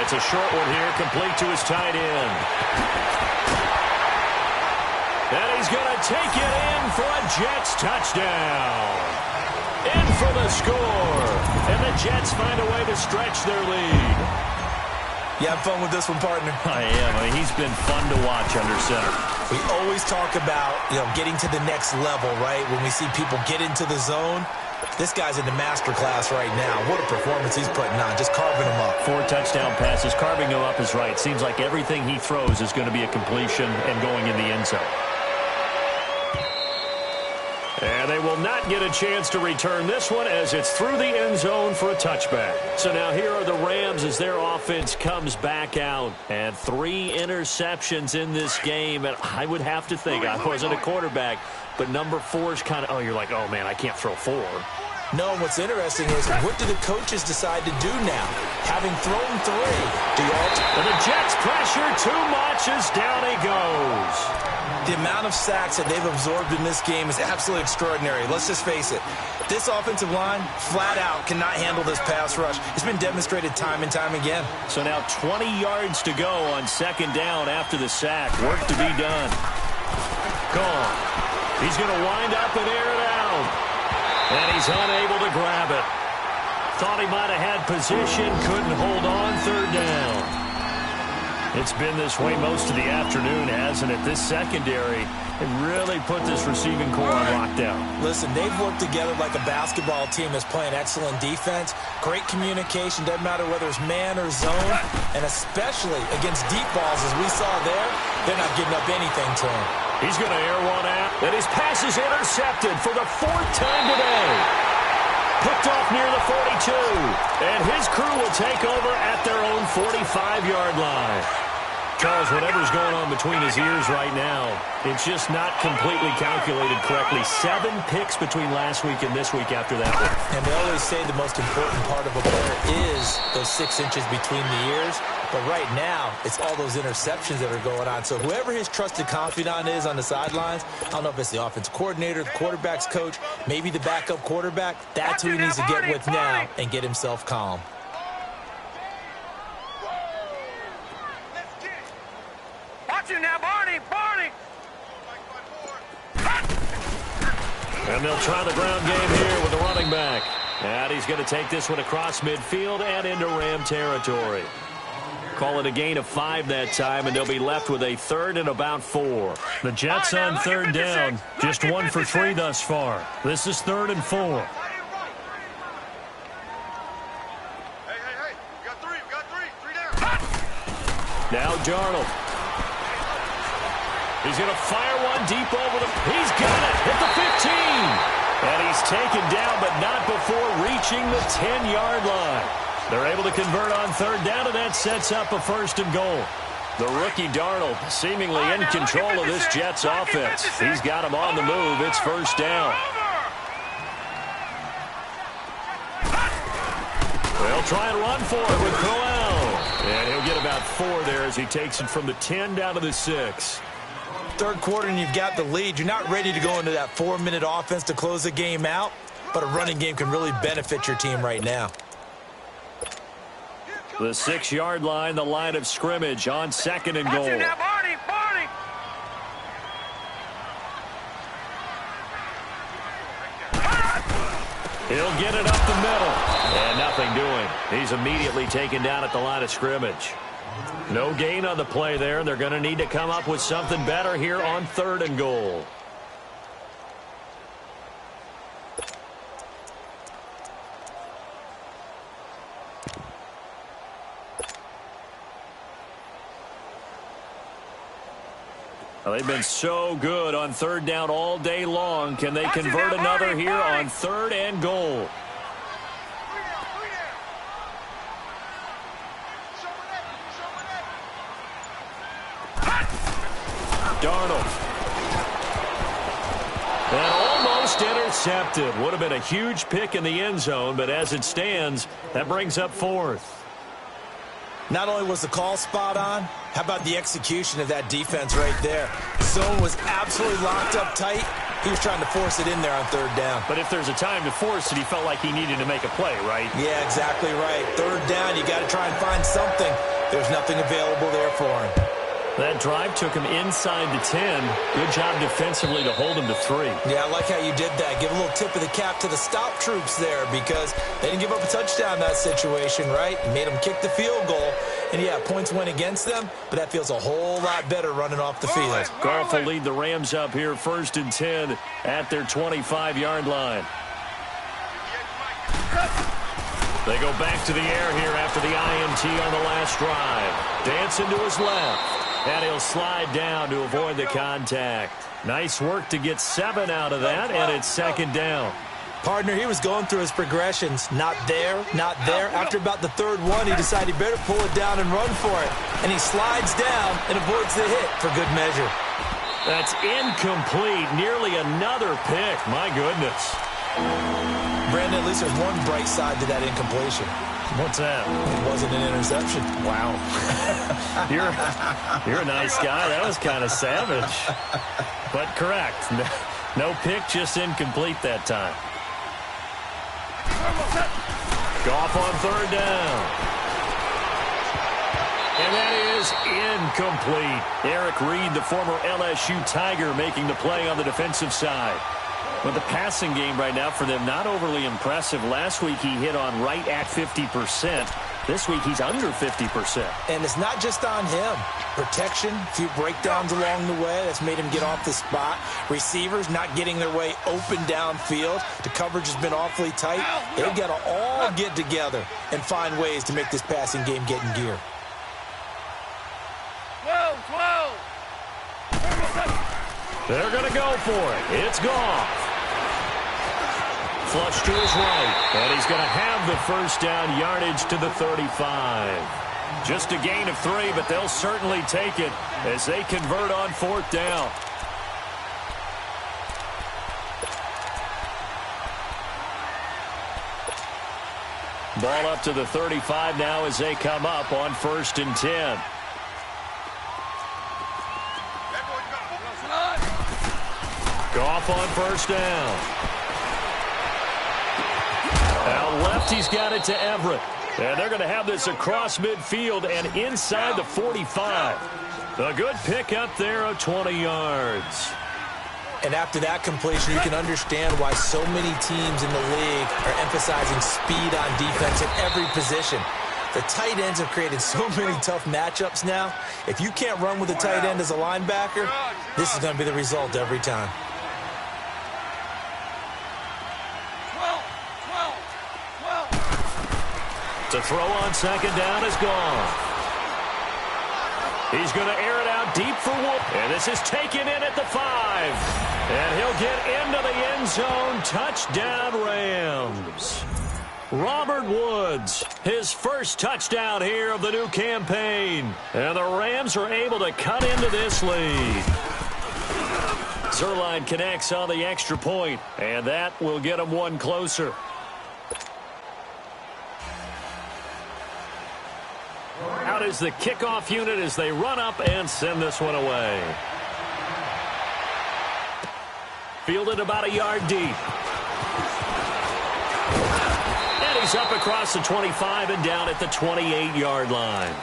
It's a short one here, complete to his tight end. And he's going to take it in for a Jets touchdown. In for the score. And the Jets find a way to stretch their lead. You have fun with this one, partner? I am. I mean, he's been fun to watch under center. We always talk about, getting to the next level, right? When we see people get into the zone. This guy's in the master class right now. What a performance he's putting on, just carving them up. 4 touchdown passes. Carving them up is right. Seems like everything he throws is going to be a completion and going in the end zone. And they will not get a chance to return this one as it's through the end zone for a touchback. So now here are the Rams as their offense comes back out. And 3 interceptions in this game. And I would have to think, I wasn't a quarterback, but number 4 is kind of, you're like, oh, man, I can't throw 4. No, what's interesting is what do the coaches decide to do now? Having thrown 3, do you and the Jets pressure too much as down he goes. The amount of sacks that they've absorbed in this game is absolutely extraordinary. Let's just face it. This offensive line, flat out, cannot handle this pass rush. It's been demonstrated time and time again. So now 20 yards to go on second down after the sack. Work to be done. Gone. He's going to wind up and air it out. And he's unable to grab it. Thought he might have had position, couldn't hold on, third down. It's been this way most of the afternoon, hasn't it? This secondary, it really put this receiving core on lockdown. Listen, they've worked together like a basketball team that's playing excellent defense. Great communication, doesn't matter whether it's man or zone. And especially against deep balls, as we saw there, they're not giving up anything to him. He's going to air one out, and his pass is intercepted for the fourth time today. Picked off near the 42, and his crew will take over at their own 45-yard line. Charles, whatever's going on between his ears right now, it's just not completely calculated correctly. 7 picks between last week and this week after that one. And they always say the most important part of a player is those 6 inches between the ears. But right now, it's all those interceptions that are going on. So whoever his trusted confidant is on the sidelines, I don't know if it's the offensive coordinator, the quarterback's coach, maybe the backup quarterback, that's who he needs to get with now and get himself calm. Now, Barney! And they'll try the ground game here with the running back. And he's going to take this one across midfield and into Ram territory. Call it a gain of 5 that time, and they'll be left with a third and about 4. The Jets on third down, just 1 for 3 thus far. This is 3rd and 4. Hey, we got 3 down. Now Darnold. He's going to fire one deep over the... He's got it at the 15. And he's taken down, but not before reaching the 10-yard line. They're able to convert on third down, and that sets up a 1st and goal. The rookie Darnold seemingly in control of this Jets offense. He's got him on the move. It's 1st down. They'll try and run for it with Crowell. And he'll get about 4 there as he takes it from the 10 down to the 6. Third quarter and you've got the lead. You're not ready to go into that 4-minute offense to close the game out, but a running game can really benefit your team right now. The 6-yard line, the line of scrimmage on 2nd and goal. Now, Barney! He'll get it up the middle. And nothing doing. He's immediately taken down at the line of scrimmage. No gain on the play there, and they're going to need to come up with something better here on 3rd and goal. Well, they've been so good on 3rd down all day long. Can they convert another here on 3rd and goal? Darnold. And almost intercepted. Would have been a huge pick in the end zone, but as it stands, that brings up 4th. Not only was the call spot on, how about the execution of that defense right there? Zone was absolutely locked up tight. He was trying to force it in there on 3rd down. But if there's a time to force it, he felt like he needed to make a play, right? Yeah, exactly right. 3rd down, you got to try and find something. There's nothing available there for him. That drive took him inside the 10. Good job defensively to hold him to 3. Yeah, I like how you did that. Give a little tip of the cap to the stop troops there because they didn't give up a touchdown in that situation, right? Made them kick the field goal. And, yeah, points went against them, but that feels a whole lot better running off the field. Goff will lead the Rams up here 1st and 10 at their 25-yard line. They go back to the air here after the INT on the last drive. Dancing to his left. And he'll slide down to avoid the contact. Nice work to get 7 out of that, and it's 2nd down. Partner, he was going through his progressions. Not there, not there. After about the 3rd one, he decided he better pull it down and run for it. And he slides down and avoids the hit for good measure. That's incomplete. Nearly another pick. My goodness. Brandon, at least there's one bright side to that incompletion. What's that? It wasn't an interception. Wow. You're a nice guy. That was kind of savage. But correct. No pick, just incomplete that time. Goff on third down. And that is incomplete. Eric Reed, the former LSU Tiger, making the play on the defensive side. But the passing game right now for them, not overly impressive. Last week he hit on right at 50%. This week he's under 50%. And it's not just on him. Protection, a few breakdowns along the way. That's made him get off the spot. Receivers not getting their way open downfield. The coverage has been awfully tight. They've got to all get together and find ways to make this passing game get in gear. 12. They're going to go for it. It's Goff. Flush to his right, and he's going to have the first down, yardage to the 35. Just a gain of 3, but they'll certainly take it as they convert on fourth down. Ball up to the 35 now as they come up on 1st and 10. Goff on first down. Out left, he's got it to Everett. And they're going to have this across midfield and inside the 45. A good pick up there of 20 yards. And after that completion, you can understand why so many teams in the league are emphasizing speed on defense at every position. The tight ends have created so many tough matchups now. If you can't run with a tight end as a linebacker, this is going to be the result every time. To throw on second down is gone. He's going to air it out deep for Wood. And this is taken in at the 5. And he'll get into the end zone. Touchdown, Rams. Robert Woods, his first touchdown here of the new campaign. And the Rams are able to cut into this lead. Zerline connects on the extra point, and that will get them one closer. Out is the kickoff unit as they run up and send this one away. Fielded about a yard deep. And he's up across the 25 and down at the 28-yard line.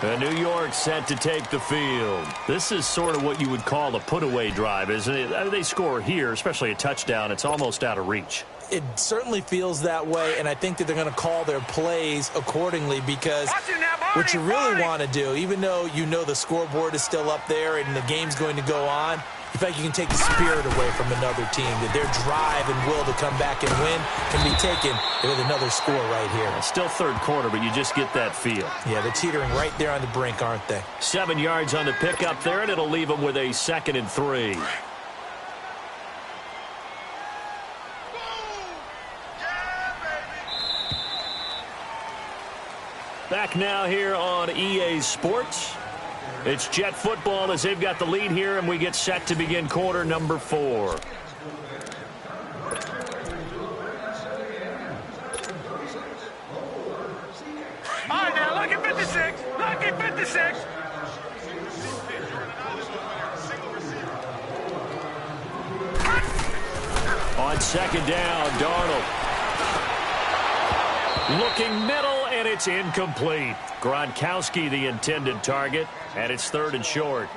And New York set to take the field. This is sort of what you would call a put-away drive, isn't it? I mean, they score here, especially a touchdown. It's almost out of reach. It certainly feels that way, and I think that they're going to call their plays accordingly because what you really want to do, even though you know the scoreboard is still up there and the game's going to go on, in fact, you can take the spirit away from another team, that their drive and will to come back and win can be taken with another score right here. It's still third quarter, but you just get that feel. Yeah, they're teetering right there on the brink, aren't they? 7 yards on the pickup there, and it'll leave them with a 2nd and 3. Back now here on EA Sports. It's Jet football as they've got the lead here, and we get set to begin quarter number 4. All right, now look at 56. Look at 56. On second down, Darnold. Looking middle, and it's incomplete. Gronkowski, the intended target, and it's 3rd and short.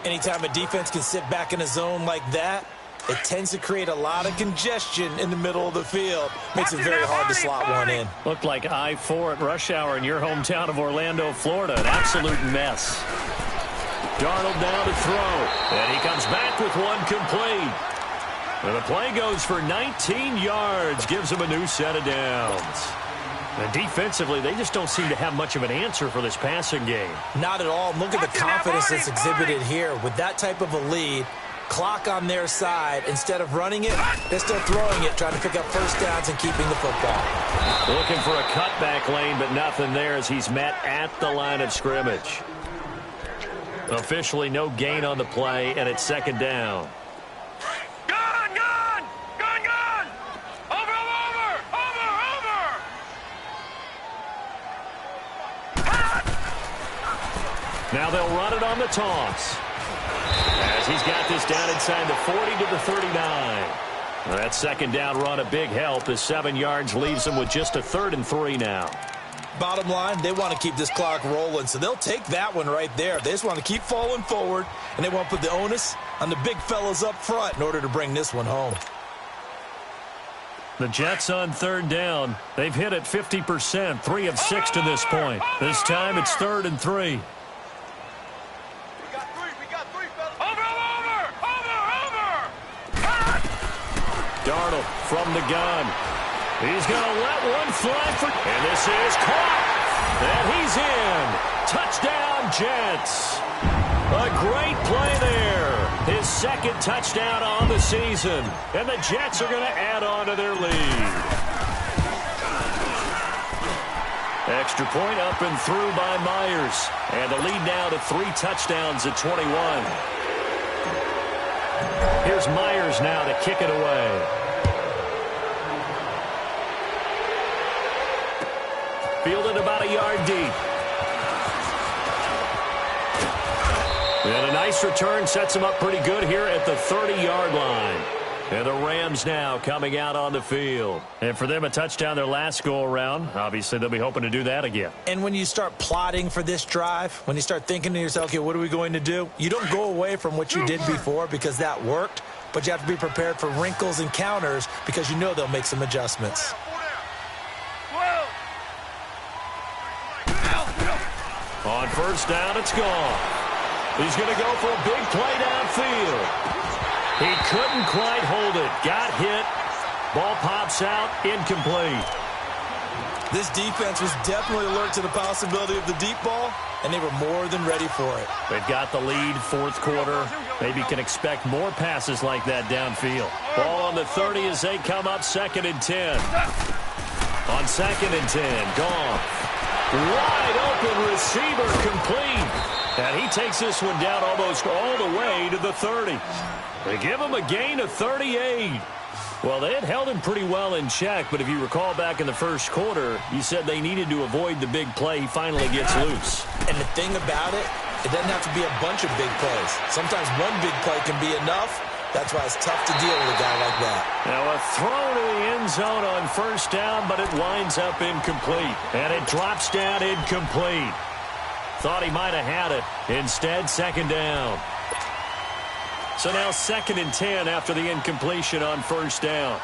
Anytime a defense can sit back in a zone like that, it tends to create a lot of congestion in the middle of the field. Makes it very hard to slot one in. Looked like I-4 at rush hour in your hometown of Orlando, Florida. An absolute mess. Darnold now to throw, and he comes back with one complete. And the play goes for 19 yards, gives him a new set of downs. And defensively, they just don't seem to have much of an answer for this passing game. Not at all. Look at the confidence that's exhibited here. With that type of a lead, clock on their side, instead of running it, they're still throwing it, trying to pick up first downs and keeping the football. Looking for a cutback lane, but nothing there as he's met at the line of scrimmage. Officially no gain on the play, and it's 2nd down. Gone! Over Now they'll run it on the toss. As he's got this down inside the 40 to the 39. That second down run a big help as 7 yards leaves them with just a 3rd and 3 now. Bottom line, they want to keep this clock rolling, so they'll take that one right there. They just want to keep falling forward, and they want to put the onus on the big fellas up front in order to bring this one home. The Jets on 3rd down. They've hit it 50%, 3 of 6 to this point. This time it's 3rd and 3. Darnold from the gun. He's going to let one fly for... And this is caught. And he's in. Touchdown, Jets. A great play there. His 2nd touchdown on the season. And the Jets are going to add on to their lead. Extra point up and through by Myers. And the lead now to 3 touchdowns at 21. Here's Myers now to kick it away. Fielded about a yard deep. And a nice return sets him up pretty good here at the 30-yard line. And the Rams now coming out on the field. And for them, a touchdown their last go-around. Obviously, they'll be hoping to do that again. And when you start plotting for this drive, when you start thinking to yourself, okay, what are we going to do? You don't go away from what you did before because that worked, but you have to be prepared for wrinkles and counters because you know they'll make some adjustments. On 1st down, it's gone. He's going to go for a big play downfield. He couldn't quite hold it. Got hit. Ball pops out. Incomplete. This defense was definitely alert to the possibility of the deep ball, and they were more than ready for it. They've got the lead, 4th quarter. Maybe can expect more passes like that downfield. Ball on the 30 as they come up 2nd and 10. On 2nd and 10, gone. Wide open receiver complete. And he takes this one down almost all the way to the 30. They give him a gain of 38. Well, they had held him pretty well in check, but if you recall back in the 1st quarter, you said they needed to avoid the big play. He finally gets loose. And the thing about it, it doesn't have to be a bunch of big plays. Sometimes one big play can be enough. That's why it's tough to deal with a guy like that. Now a throw to the end zone on 1st down, but it winds up incomplete. And it drops down incomplete. Thought he might have had it. Instead, 2nd down. So now 2nd and 10 after the incompletion on 1st down.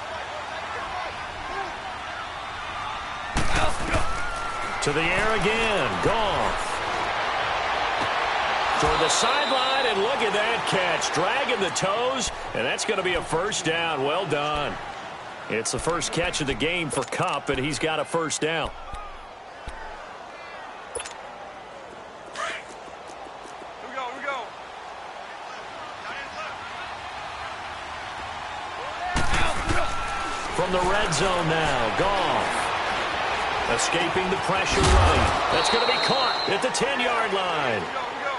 To the air again. Goff. Toward the sideline, and look at that catch. Dragging the toes, and that's going to be a 1st down. Well done. It's the first catch of the game for Kupp, and he's got a 1st down. Here we go. From the red zone now, Goff. Escaping the pressure right. That's going to be caught at the 10-yard line.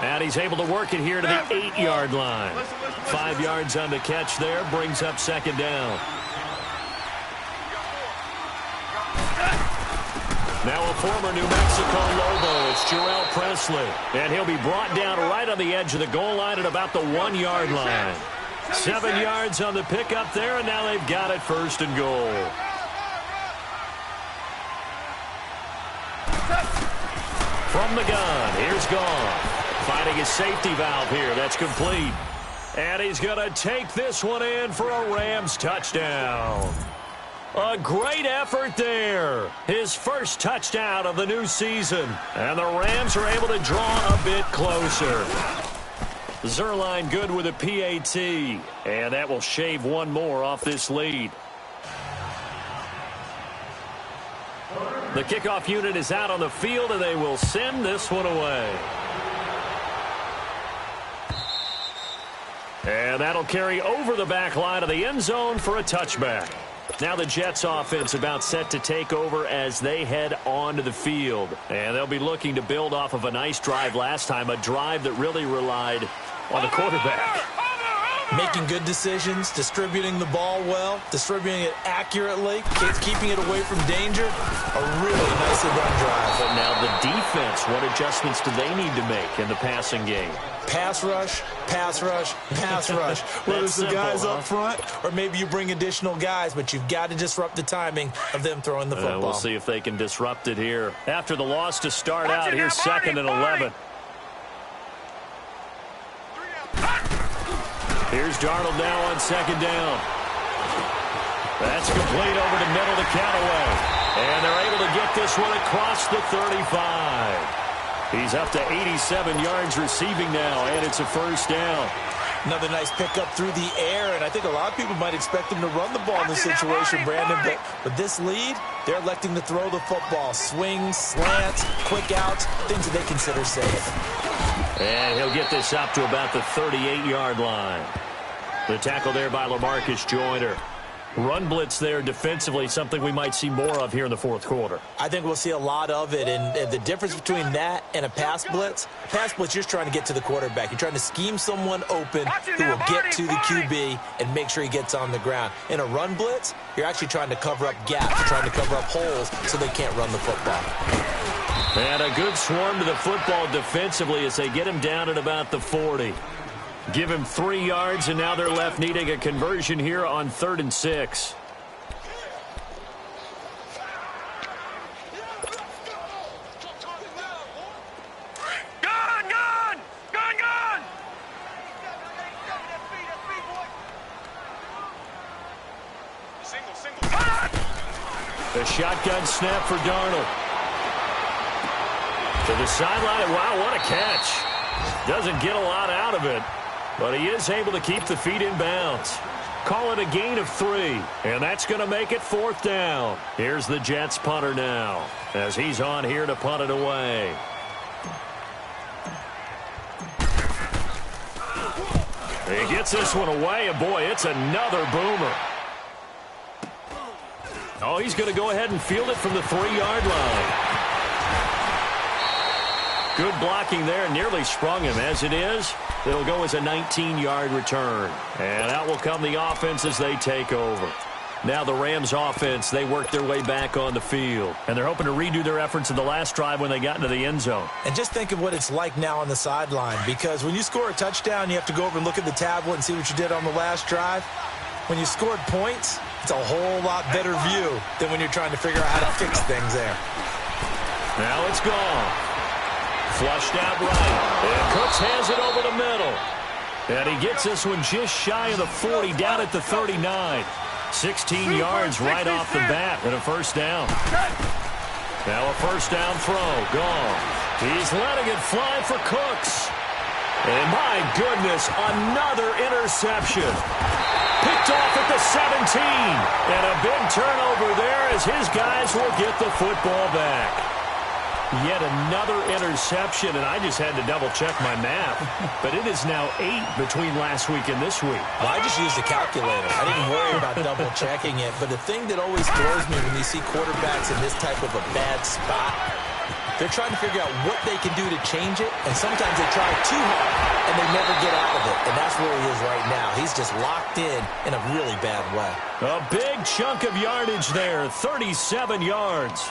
And he's able to work it here to the 8-yard line. 5 yards on the catch there, brings up 2nd down. Now a former New Mexico Lobo, it's Jarrell Presley. And he'll be brought down right on the edge of the goal line at about the 1-yard line. 7 yards on the pickup there, and now they've got it 1st and goal. From the gun, here's Goff. Finding his safety valve here. That's complete. And he's going to take this one in for a Rams touchdown. A great effort there. His 1st touchdown of the new season. And the Rams are able to draw a bit closer. Zerline good with a PAT. And that will shave one more off this lead. The kickoff unit is out on the field, and they will send this one away. And that'll carry over the back line of the end zone for a touchback. Now the Jets offense about set to take over as they head onto the field. And they'll be looking to build off of a nice drive last time, a drive that really relied on the quarterback. Making good decisions, distributing the ball well, distributing it accurately, keeping it away from danger. A really nicely run drive. But now the defense, what adjustments do they need to make in the passing game? Pass rush, pass rush, pass rush. Whether it's the guys up front or maybe you bring additional guys, but you've got to disrupt the timing of them throwing the football. We'll see if they can disrupt it here. After the loss to start out, here's 2nd and 11. Here's Darnold now on 2nd down. That's complete over the middle to Callaway. And they're able to get this one across the 35. He's up to 87 yards receiving now, and it's a 1st down. Another nice pickup through the air, and I think a lot of people might expect him to run the ball in this situation, Brandon. But with this lead, they're electing to throw the football. Swings, slants, quick outs, things that they consider safe. And he'll get this up to about the 38-yard line. The tackle there by LaMarcus Joyner. Run blitz there defensively, something we might see more of here in the 4th quarter. I think we'll see a lot of it, and the difference between that and a pass blitz, you're just trying to get to the quarterback. You're trying to scheme someone open who will get to the QB and make sure he gets on the ground. In a run blitz, you're actually trying to cover up gaps. You're trying to cover up holes so they can't run the football. And a good swarm to the football defensively as they get him down at about the 40. Give him 3 yards, and now they're left needing a conversion here on 3rd and 6. Gun! The shotgun snap for Darnold. To the sideline. Wow, what a catch. Doesn't get a lot out of it, but he is able to keep the feet in bounds. Call it a gain of 3, and that's going to make it 4th down. Here's the Jets punter now as he's on here to punt it away. He gets this one away, and boy, it's another boomer. Oh, he's going to go ahead and field it from the 3-yard line. Good blocking there, nearly sprung him. As it is, it'll go as a 19-yard return. And out will come the offense as they take over. Now the Rams offense, they work their way back on the field. And they're hoping to redo their efforts in the last drive when they got into the end zone. And just think of what it's like now on the sideline, because when you score a touchdown, you have to go over and look at the tablet and see what you did on the last drive. When you scored points, it's a whole lot better view than when you're trying to figure out how to fix things there. Now it's gone. Flushed out right. And Cooks has it over the middle. And he gets this one just shy of the 40, down at the 39. 16 yards right off the bat and a 1st down. Now a 1st down throw. Gone. He's letting it fly for Cooks. And my goodness, another interception. Picked off at the 17. And a big turnover there as his guys will get the football back. Yet another interception, and I just had to double-check my math. But it is now 8 between last week and this week. Well, I just used a calculator. I didn't worry about double-checking it. But the thing that always throws me when you see quarterbacks in this type of a bad spot, they're trying to figure out what they can do to change it, and sometimes they try too hard, and they never get out of it. And that's where he is right now. He's just locked in a really bad way. A big chunk of yardage there, 37 yards.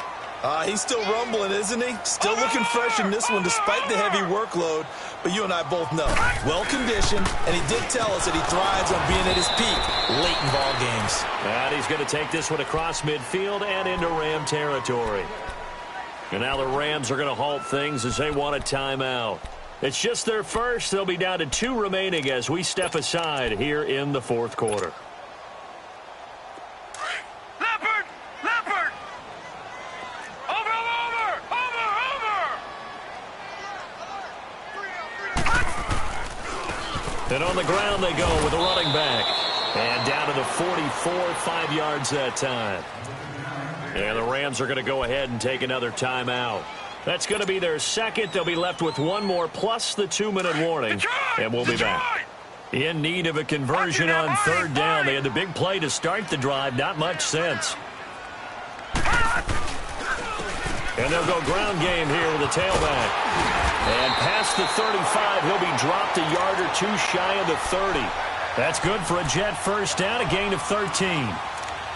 He's still rumbling, isn't he? Still looking fresh in this one despite the heavy workload. But you and I both know, well-conditioned, and he did tell us that he thrives on being at his peak late in ball games. And he's going to take this one across midfield and into Ram territory. And now the Rams are going to halt things as they want a timeout. It's just their first. They'll be down to 2 remaining as we step aside here in the 4th quarter. And on the ground they go with a running back. And down to the 44, 5 yards that time. And the Rams are going to go ahead and take another timeout. That's going to be their second. They'll be left with 1 more plus the 2-minute warning. And we'll be back. In need of a conversion on 3rd down. They had the big play to start the drive. Not much sense. And they'll go ground game here with a tailback. And past the 35, he'll be dropped a yard or 2 shy of the 30. That's good for a Jet first down, a gain of 13.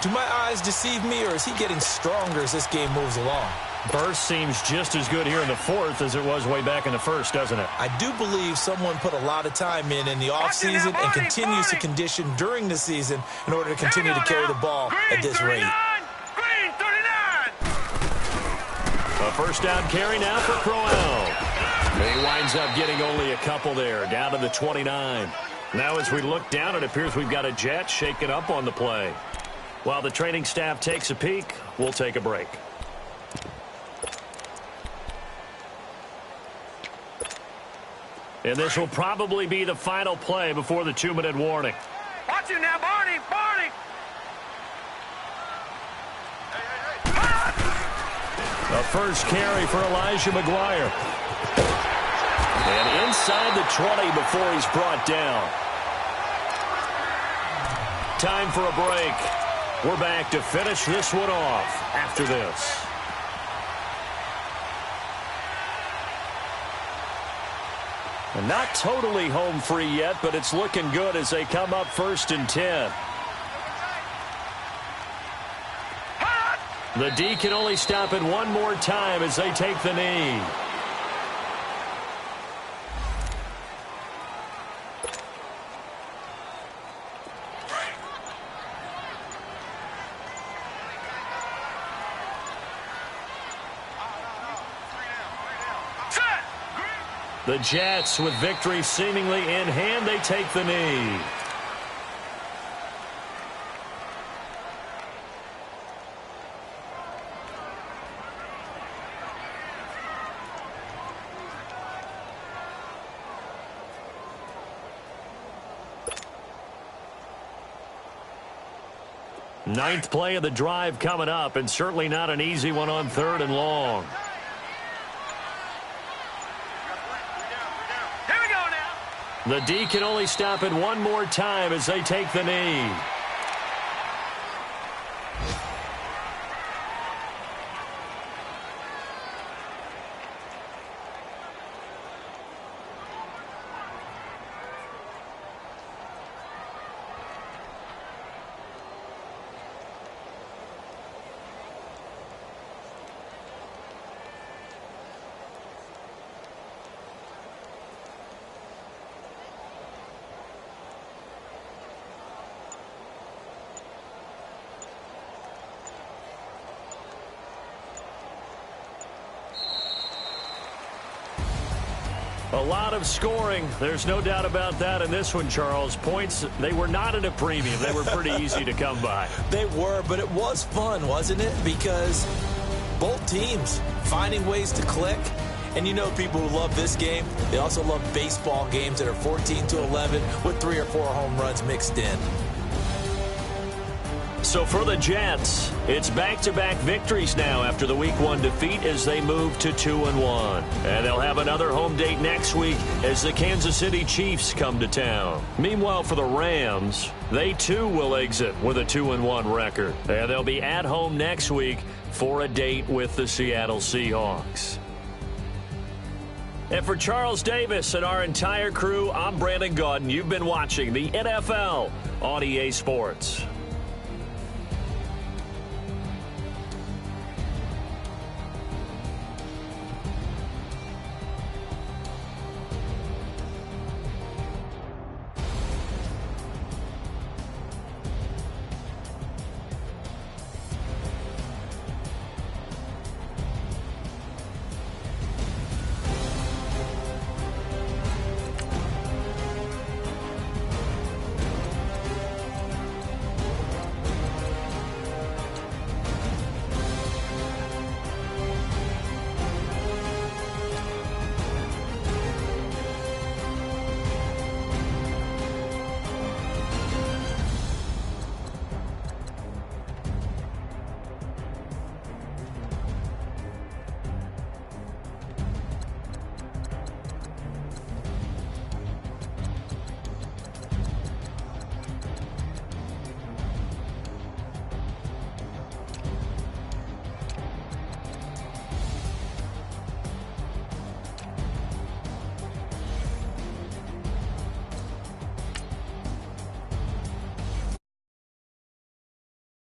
Do my eyes deceive me, or is he getting stronger as this game moves along? Burst seems just as good here in the fourth as it was way back in the first, doesn't it? I do believe someone put a lot of time in the offseason and continues to condition during the season in order to continue to carry the ball at this rate. Green 39. A first down carry now for Crowell. He winds up getting only a couple there, down to the 29. Now as we look down, it appears we've got a Jet shaken up on the play. While the training staff takes a peek, we'll take a break. And this will probably be the final play before the 2-minute warning. Watch him now, Barney. Barney. The first carry for Elijah McGuire. And inside the 20 before he's brought down. Time for a break. We're back to finish this one off after this. And not totally home free yet, but it's looking good as they come up 1st and 10. The D can only stop it one more time as they take the knee. The Jets, with victory seemingly in hand, they take the knee. Ninth play of the drive coming up, and certainly not an easy one on 3rd and long. The D can only stop it one more time as they take the knee. A lot of scoring. There's no doubt about that in this one, Charles. Points, they were not at a premium. They were pretty easy to come by. They were, but it was fun, wasn't it? Because both teams finding ways to click. And you know people who love this game, they also love baseball games that are 14-11 with 3 or 4 home runs mixed in. So for the Jets, it's back-to-back victories now after the Week 1 defeat as they move to 2-1. And they'll have another home date next week as the Kansas City Chiefs come to town. Meanwhile, for the Rams, they too will exit with a 2-1 record. And they'll be at home next week for a date with the Seattle Seahawks. And for Charles Davis and our entire crew, I'm Brandon Gaudin. You've been watching the NFL on EA Sports.